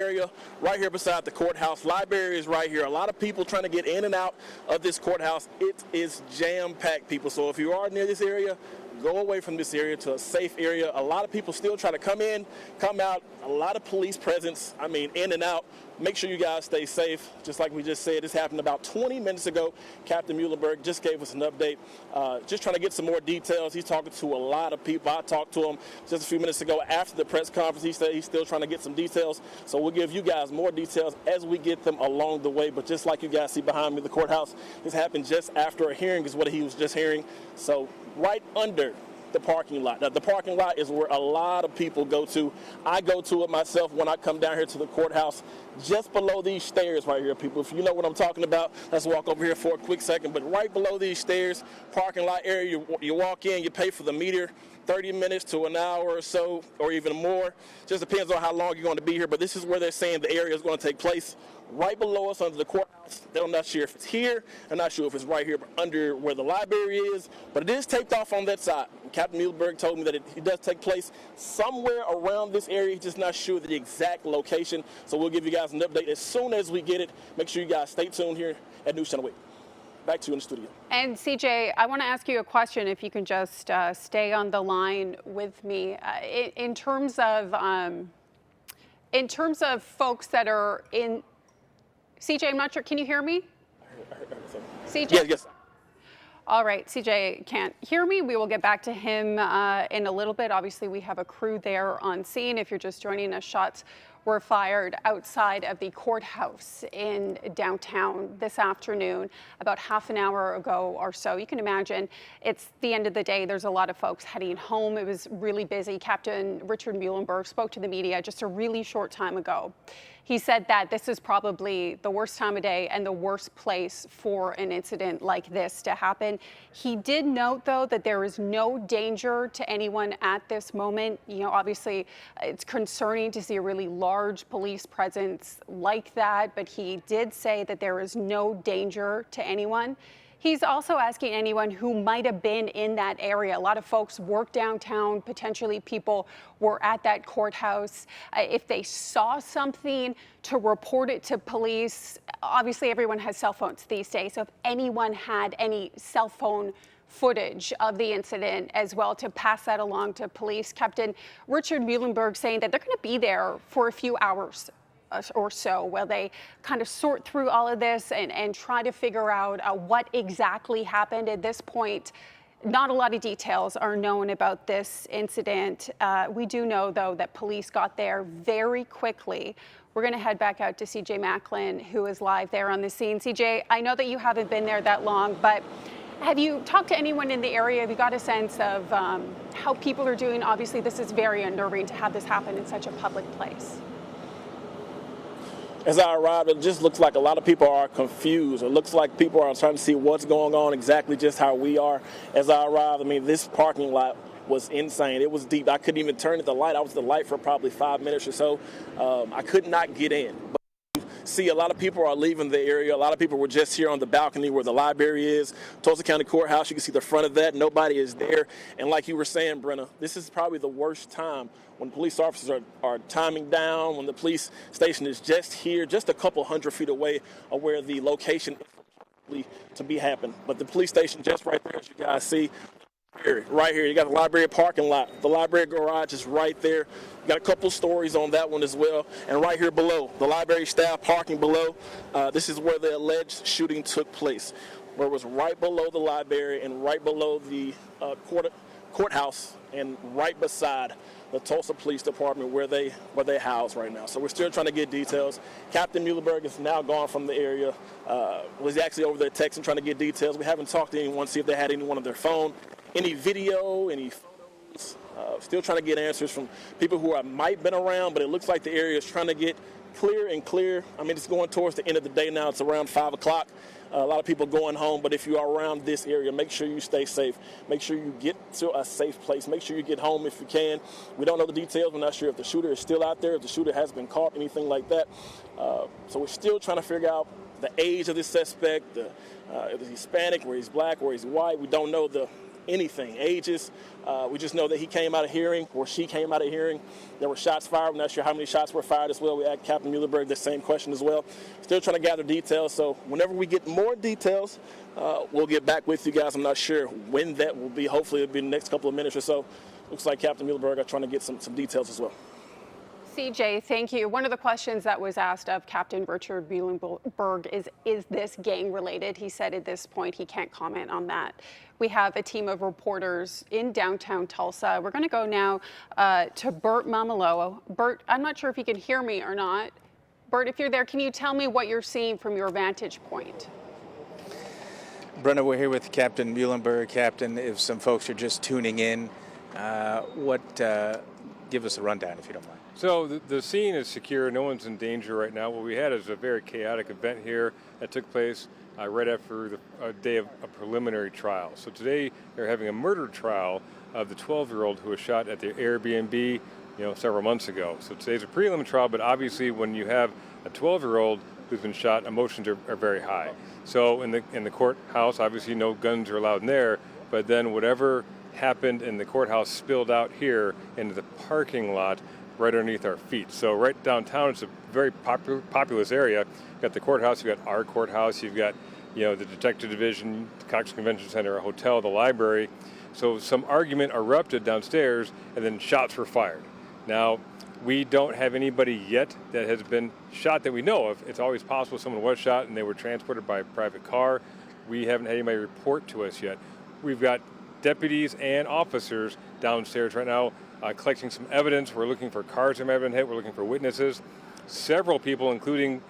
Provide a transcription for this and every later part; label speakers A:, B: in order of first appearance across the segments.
A: area right here beside the courthouse. Library is right here. A lot of people trying to get in and out of this courthouse. It is jam-packed, people. So if you are near this area, go away from this area to a safe area. A lot of people still try to come in, come out. A lot of police presence, in and out. Make sure you guys stay safe. Just like we just said, this happened about 20 minutes ago. Captain Muhlenberg just gave us an update. Just trying to get some more details. He's talking to a lot of people. I talked to him just a few minutes ago after the press conference. He said he's still trying to get some details. So we'll give you guys more details as we get them along the way. But just like you guys see behind me, the courthouse, this happened just after a hearing is what he was just hearing. So right under the parking lot. Now, the parking lot is where a lot of people go to. I go to it myself when I come down here to the courthouse, just below these stairs right here, people. If you know what I'm talking about, let's walk over here for a quick second. But right below these stairs, parking lot area, you walk in, you pay for the meter, 30 minutes to an hour or so, or even more. Just depends on how long you're going to be here. But this is where they're saying the area is going to take place. Right below us under the courthouse. They're not sure if it's here. I'm not sure if it's right here, but under where the library is. But it is taped off on that side. Captain Muhlenberg told me that it does take place somewhere around this area. He's just not sure the exact location. So we'll give you guys an update as soon as we get it. Make sure you guys stay tuned here at News Channel 8. Back to you in the studio.
B: And CJ, I want to ask you a question, if you can just stay on the line with me. In terms of folks that are in... CJ, I'm not sure. Can you hear me? CJ?
A: Yes.
B: All right. CJ can't hear me. We will get back to him in a little bit. Obviously, we have a crew there on scene. If you're just joining us, shots were fired outside of the courthouse in downtown this afternoon, about half an hour ago or so. You can imagine it's the end of the day. There's a lot of folks heading home. It was really busy. Captain Richard Muhlenberg spoke to the media just a really short time ago. He said that this is probably the worst time of day and the worst place for an incident like this to happen. He did note, though, that there is no danger to anyone at this moment. You know, obviously, it's concerning to see a really large police presence like that, but he did say that there is no danger to anyone. He's also asking anyone who might have been in that area. A lot of folks work downtown. Potentially people were at that courthouse. If they saw something, to report it to police. Obviously, everyone has cell phones these days. So if anyone had any cell phone footage of the incident as well, to pass that along to police. Captain Richard Muhlenberg saying that they're going to be there for a few hours or so while they kind of sort through all of this and try to figure out what exactly happened. At this point, not a lot of details are known about this incident. We do know, though, that police got there very quickly. We're going to head back out to CJ Macklin, who is live there on the scene. CJ, I know that you haven't been there that long, but have you talked to anyone in the area? Have you got a sense of how people are doing? Obviously, this is very unnerving to have this happen in such a public place.
A: As I arrived, it just looks like a lot of people are confused. It looks like people are trying to see what's going on, exactly just how we are. As I arrived, this parking lot was insane. It was deep. I couldn't even turn the light. I was at the light for probably 5 minutes or so. I could not get in. But see, a lot of people are leaving the area. A lot of people were just here on the balcony where the library is. Tulsa County Courthouse, you can see the front of that. Nobody is there. And like you were saying, Brenna, this is probably the worst time when police officers are timing down, when the police station is just here, just a couple hundred feet away of where the location is to be happening. But the police station just right there, as you guys see, right here. You got the library parking lot. The library garage is right there. You got a couple stories on that one as well. And right here below, the library staff parking below. This is where the alleged shooting took place, where it was right below the library and right below the courthouse and right beside the Tulsa Police Department where they house right now. So we're still trying to get details. Captain Muhlenberg is now gone from the area. Was actually over there texting, trying to get details. We haven't talked to anyone, see if they had anyone on their phone, any video, any photos. Still trying to get answers from people who might been around, but it looks like the area is trying to get clear and clear. It's going towards the end of the day now. It's around 5 o'clock. A lot of people going home, but if you are around this area, make sure you stay safe. Make sure you get to a safe place. Make sure you get home if you can. We don't know the details. We're not sure if the shooter is still out there, if the shooter has been caught, anything like that. So we're still trying to figure out the age of this suspect, if he's Hispanic, where he's black, where he's white. We don't know the anything, ages. We just know that he came out of hearing, or she came out of hearing. There were shots fired. We're not sure how many shots were fired as well. We asked Captain Muhlenberg the same question as well. Still trying to gather details. So whenever we get more details, we'll get back with you guys. I'm not sure when that will be. Hopefully it'll be in the next couple of minutes or so. Looks like Captain Muhlenberg are trying to get some details as well.
B: CJ, thank you. One of the questions that was asked of Captain Richard Muhlenberg is this gang related? He said at this point he can't comment on that. We have a team of reporters in downtown Tulsa. We're going to go now to Bert Mamalo. Bert, I'm not sure if you can hear me or not. Bert, if you're there, can you tell me what you're seeing from your vantage point?
C: Brenna, we're here with Captain Muhlenberg. Captain, if some folks are just tuning in, give us a rundown if you don't mind.
D: So the scene is secure. No one's in danger right now. What we had is a very chaotic event here that took place right after a day of a preliminary trial. So today they're having a murder trial of the 12-year-old who was shot at the Airbnb, several months ago. So today's a prelim trial, but obviously when you have a 12-year-old who's been shot, emotions are very high. So in the courthouse, obviously no guns are allowed in there, but then whatever happened in the courthouse spilled out here into the parking lot right underneath our feet. So right downtown, it's a very populous area. You've got the courthouse, you've got our courthouse, you've got the detective division, the Cox Convention Center, a hotel, the library. So some argument erupted downstairs, and then shots were fired. Now, we don't have anybody yet that has been shot that we know of. It's always possible someone was shot and they were transported by a private car. We haven't had anybody report to us yet. We've got deputies and officers downstairs right now collecting some evidence. We're looking for cars that may have been hit. We're looking for witnesses. Several people, including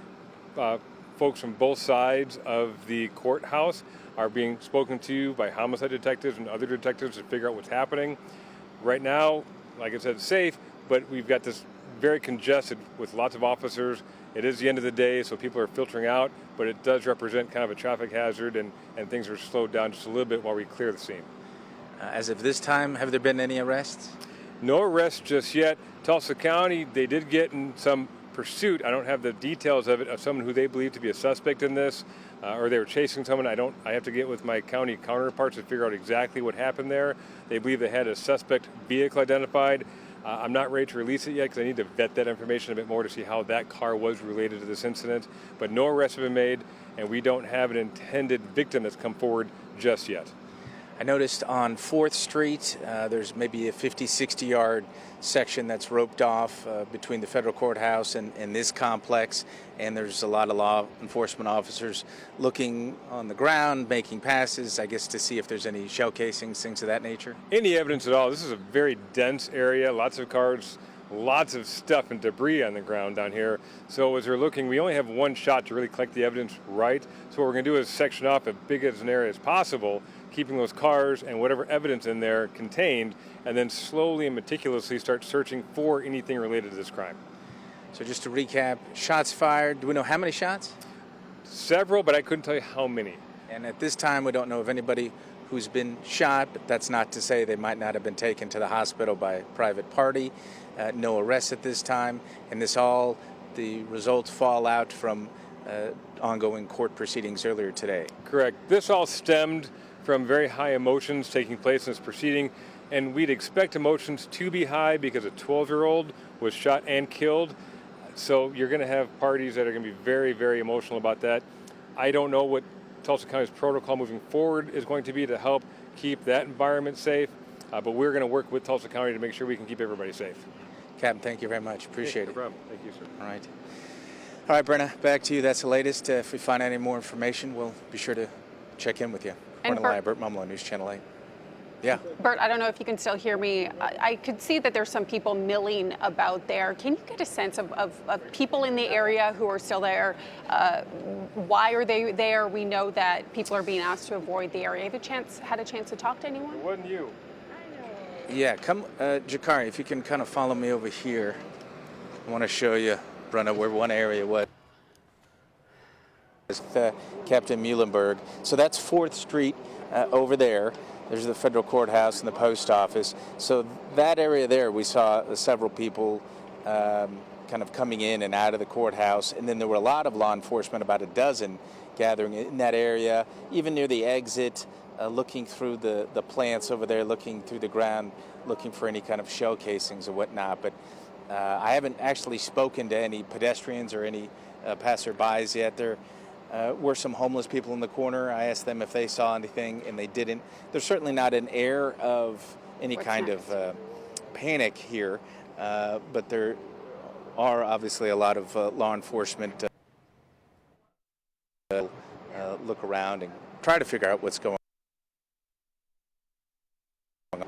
D: folks from both sides of the courthouse, are being spoken to by homicide detectives and other detectives to figure out what's happening. Right now, like I said, it's safe, but we've got this very congested with lots of officers. It is the end of the day, so people are filtering out, but it does represent kind of a traffic hazard, and things are slowed down just a little bit while we clear the scene.
C: As of this time, have there been any arrests?
D: No arrests just yet. Tulsa County, they did get in some pursuit. I don't have the details of it, of someone who they believe to be a suspect in this, or they were chasing someone. I have to get with my county counterparts to figure out exactly what happened there. They believe they had a suspect vehicle identified. I'm not ready to release it yet because I need to vet that information a bit more to see how that car was related to this incident. But no arrests have been made, and we don't have an intended victim that's come forward just yet.
C: I noticed on 4th Street, there's maybe a 50, 60-yard section that's roped off between the federal courthouse and this complex, and there's a lot of law enforcement officers looking on the ground, making passes, I guess, to see if there's any shell casings, things of that nature.
D: Any evidence at all. This is a very dense area, lots of cars, lots of stuff and debris on the ground down here. So as we're looking, we only have one shot to really collect the evidence right. So what we're going to do is section off as big as an area as possible, keeping those cars and whatever evidence in there contained, and then slowly and meticulously start searching for anything related to this crime.
C: So just to recap, shots fired. Do we know how many shots?
D: Several, but I couldn't tell you how many.
C: And at this time, we don't know of anybody who's been shot, but that's not to say they might not have been taken to the hospital by a private party. No arrests at this time. And the results fall out from ongoing court proceedings earlier today.
D: Correct. This all stemmed from very high emotions taking place in this proceeding, and we'd expect emotions to be high because a 12-year-old was shot and killed. So you're going to have parties that are going to be very, very emotional about that. I don't know what Tulsa County's protocol moving forward is going to be to help keep that environment safe, but we're going to work with Tulsa County to make sure we can keep everybody safe.
C: Captain, thank you very much. Appreciate it.
D: No problem. Thank you, sir.
C: All right, Brenna, back to you. That's the latest. If we find any more information, we'll be sure to check in with you.
B: And
C: Bert Mamalo, News Channel 8. Yeah.
B: Bert, I don't know if you can still hear me. I could see that there's some people milling about there. Can you get a sense of people in the area who are still there? Why are they there? We know that people are being asked to avoid the area. Have you had a chance to talk to anyone?
D: It wasn't you.
C: Yeah, come, Jakari, if you can kind of follow me over here. I want to show you, Brenna, where one area was. Captain Muhlenberg. So that's 4th Street over there. There's the federal courthouse and the post office. So that area there, we saw several people kind of coming in and out of the courthouse. And then there were a lot of law enforcement, about a dozen, gathering in that area, even near the exit looking through the plants over there, looking through the ground, looking for any kind of shell casings or whatnot. But I haven't actually spoken to any pedestrians or any passerbys yet. There were some homeless people in the corner. I asked them if they saw anything, and they didn't. There's certainly not an air of any kind of panic here, but there are obviously a lot of law enforcement look around and try to figure out what's going on.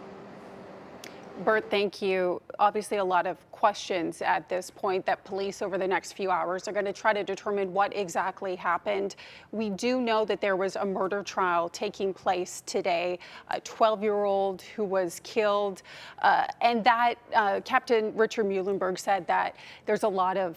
B: Bert, thank you. Obviously, a lot of questions at this point that police over the next few hours are going to try to determine what exactly happened. We do know that there was a murder trial taking place today, a 12-year-old who was killed, and that Captain Richard Muhlenberg said that there's a lot of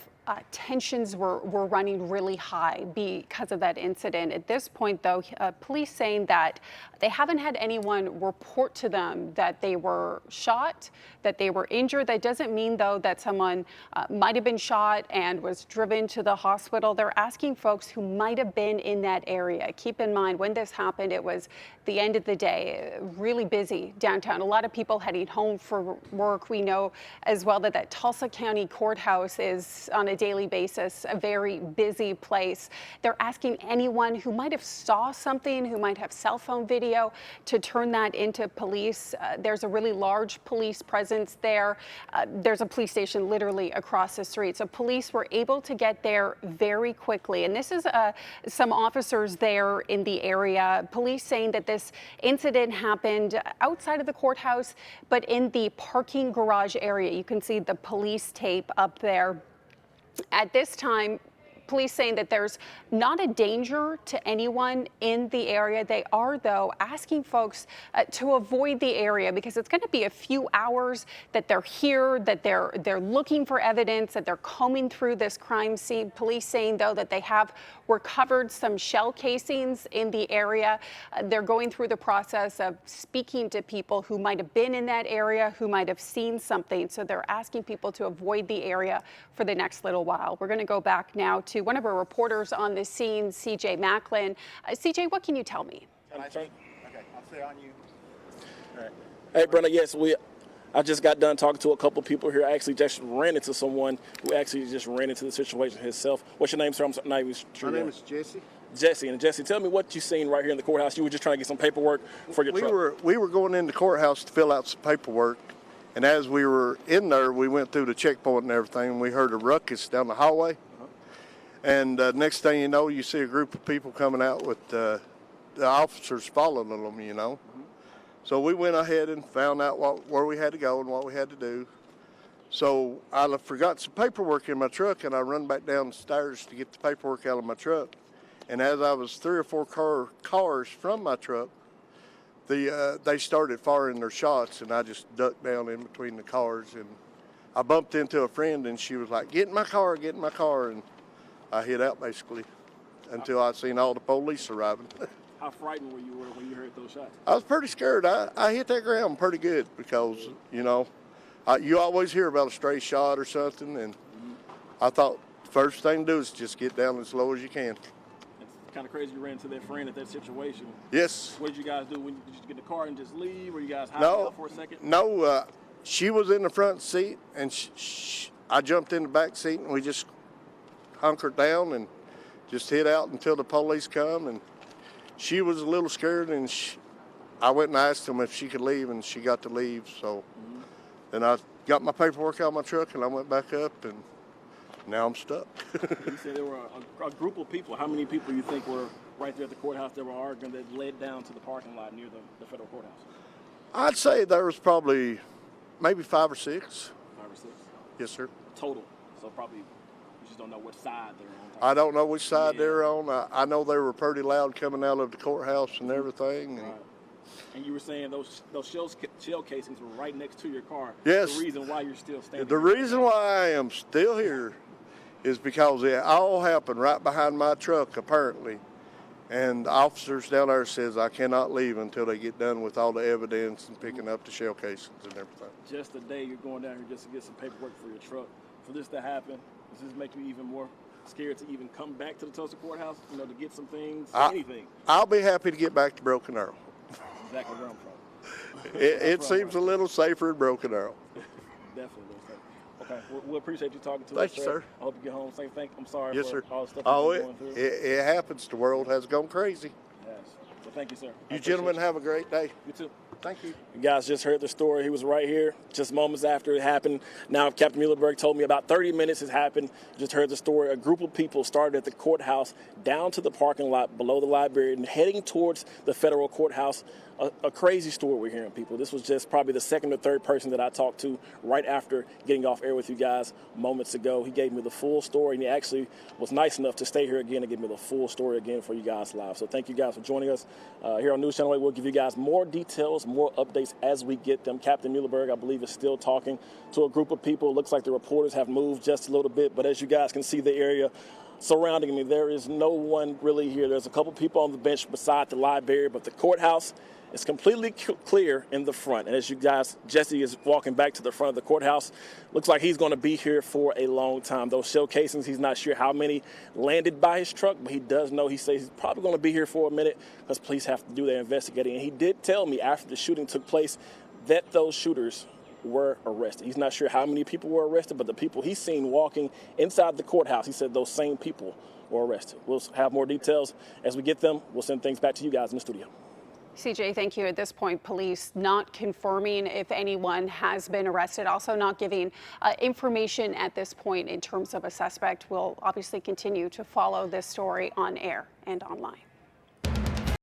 B: tensions were running really high because of that incident. At this point, though, police saying that they haven't had anyone report to them that they were shot, that they were injured. That doesn't mean, though, that someone might have been shot and was driven to the hospital. They're asking folks who might have been in that area. Keep in mind, when this happened, it was the end of the day, really busy downtown. A lot of people heading home for work. We know as well that Tulsa County courthouse is on a daily basis a very busy place. They're asking anyone who might have saw something, who might have cell phone video, to turn that into police. There's a really large police presence there. There's a police station literally across the street. So police were able to get there very quickly. And this is some officers there in the area. Police saying that this incident happened outside of the courthouse, but in the parking garage area. You can see the police tape up there. At this time, police saying that there's not a danger to anyone in the area. They are, though, asking folks to avoid the area because it's going to be a few hours that they're here, that they're looking for evidence, that they're combing through this crime scene. Police saying, though, that they have recovered some shell casings in the area. They're going through the process of speaking to people who might have been in that area, who might have seen something. So they're asking people to avoid the area for the next little while. We're going to go back now to one of our reporters on the scene, CJ Macklin. CJ, what can you tell me?
E: Okay, I'll stay on you.
A: All right. Hey, Brenda, yes, I just got done talking to a couple people here. I actually just ran into someone who actually just ran into the situation himself. What's your name, sir? I'm not even sure.
E: My name is Jesse.
A: Jesse. And Jesse, tell me what you seen right here in the courthouse. You were just trying to get some paperwork for your truck.
E: We were going in the courthouse to fill out some paperwork, and as we were in there, we went through the checkpoint and everything, and we heard a ruckus down the hallway. And next thing you know, you see a group of people coming out with the officers following them, you know. So we went ahead and found out where we had to go and what we had to do. So I forgot some paperwork in my truck, and I run back down the stairs to get the paperwork out of my truck. And as I was 3 or 4 cars from my truck, they started firing their shots, and I just ducked down in between the cars. And I bumped into a friend, and she was like, get in my car. And I hid out basically until I seen all the police arriving.
A: How frightened were you when you heard those shots?
E: I was pretty scared. I hit that ground pretty good because, you know, you always hear about a stray shot or something, and I thought the first thing to do is just get down as low as you can.
A: It's kind of crazy you ran into that friend at that situation.
E: Yes.
A: What did you guys do? Did you get in the car and just leave, or you guys hide out for a second?
E: No, she was in the front seat, and I jumped in the back seat, and we just hunkered down and just hid out until the police come. And she was a little scared, and I went and asked them if she could leave, and she got to leave. So then I got my paperwork out of my truck, and I went back up, and now I'm stuck.
A: You said there were a group of people. How many people you think were right there at the courthouse that were arguing that led down to the parking lot near the federal courthouse?
E: I'd say there was probably maybe 5 or 6.
A: 5 or 6?
E: Yes, sir.
A: Total. So probably you just don't know what side they're on.
E: I don't know which side they're on. I know they were pretty loud coming out of the courthouse and everything. And,
A: right. And you were saying those shell casings were right next to your car.
E: Yes.
A: The reason why you're still standing.
E: The reason why I am still here is because it all happened right behind my truck, apparently. And the officers down there says I cannot leave until they get done with all the evidence and picking up the shell casings and everything.
A: Just the day you're going down here just to get some paperwork for your truck. For this to happen, does this make you even more scared to even come back to the Tulsa courthouse, to get some things, anything?
E: I'll be happy to get back to Broken Arrow.
A: exactly where I'm from.
E: It seems a little safer in Broken Arrow.
A: Definitely. Okay, we appreciate you talking to us.
E: Thank you, sir.
A: I hope you get home safe. I'm sorry
E: Yes,
A: for
E: sir.
A: all the stuff
E: Oh,
A: you're going through.
E: it happens. The world has gone crazy.
A: Yes. So thank you, sir.
E: You gentlemen have a great day.
A: You too.
E: Thank you.
A: You guys just heard the story. He was right here just moments after it happened. Now, Captain Muhlenberg told me about 30 minutes has happened. Just heard the story. A group of people started at the courthouse down to the parking lot below the library and heading towards the federal courthouse. A crazy story we're hearing, people. This was just probably the second or third person that I talked to right after getting off air with you guys moments ago. He gave me the full story, and he actually was nice enough to stay here again and give me the full story again for you guys live. So thank you guys for joining us here on News Channel 8. We'll give you guys more details, more updates as we get them. Captain Muhlenberg, I believe, is still talking to a group of people. It looks like the reporters have moved just a little bit, but as you guys can see the area surrounding me, there is no one really here. There's a couple people on the bench beside the library, but the courthouse is completely clear in the front. And as you guys, Jesse is walking back to the front of the courthouse. Looks like he's going to be here for a long time. Those shell casings, he's not sure how many landed by his truck, but he does know. He says he's probably going to be here for a minute because police have to do their investigating. And he did tell me after the shooting took place that those shooters were arrested. He's not sure how many people were arrested, but the people he's seen walking inside the courthouse, he said those same people were arrested. We'll have more details as we get them. We'll send things back to you guys in the studio.
B: CJ, thank you. At this point, police not confirming if anyone has been arrested, also not giving information at this point in terms of a suspect. We'll obviously continue to follow this story on air and online.